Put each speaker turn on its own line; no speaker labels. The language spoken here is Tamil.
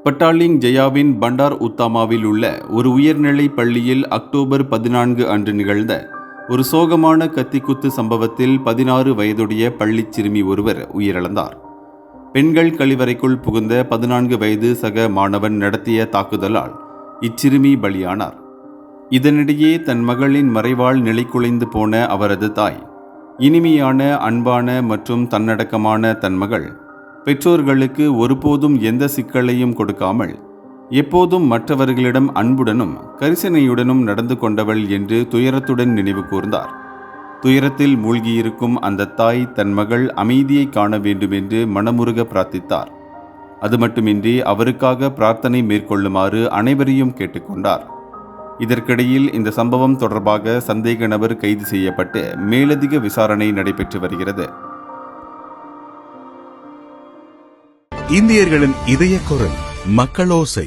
பட்டாலிங் ஜெயாவின் பண்டார் உத்தாமாவில் உள்ள ஒரு உயர்நிலை பள்ளியில் அக்டோபர் 14 அன்று நிகழ்ந்த ஒரு சோகமான கத்திக்குத்து சம்பவத்தில் 16 வயதுடைய பள்ளிச் சிறுமி ஒருவர் உயிரிழந்தார். பெண்கள் கழிவறைக்குள் புகுந்த 14 வயது சக மாணவன் நடத்திய தாக்குதலால் இச்சிறுமி பலியானார். இதனிடையே தன் மகளின் மறைவால் நிலைகுலைந்து போன அவரது தாய், இனிமையான, அன்பான மற்றும் தன்னடக்கமான தன் மகள் பெற்றோர்களுக்கு ஒருபோதும் எந்த சிக்கலையும் கொடுக்காமல் எப்போதும் மற்றவர்களிடம் அன்புடனும் கரிசனையுடனும் நடந்து கொண்டவள் என்று துயரத்துடன் நினைவு கூர்ந்தார். துயரத்தில் மூழ்கியிருக்கும் அந்த தாய் தன் மகள் அமைதியை காண வேண்டும் என்று மனமுருக பிரார்த்தித்தார். அது மட்டுமின்றி அவருக்காக பிரார்த்தனை மேற்கொள்ளுமாறு அனைவரையும் கேட்டுக்கொண்டார். இதற்கிடையில் இந்த சம்பவம் தொடர்பாக சந்தேக நபர் கைது செய்யப்பட்டு மேலதிக விசாரணை நடைபெற்று வருகிறது.
இந்தியர்களின் இதய குரல் மக்களோசை.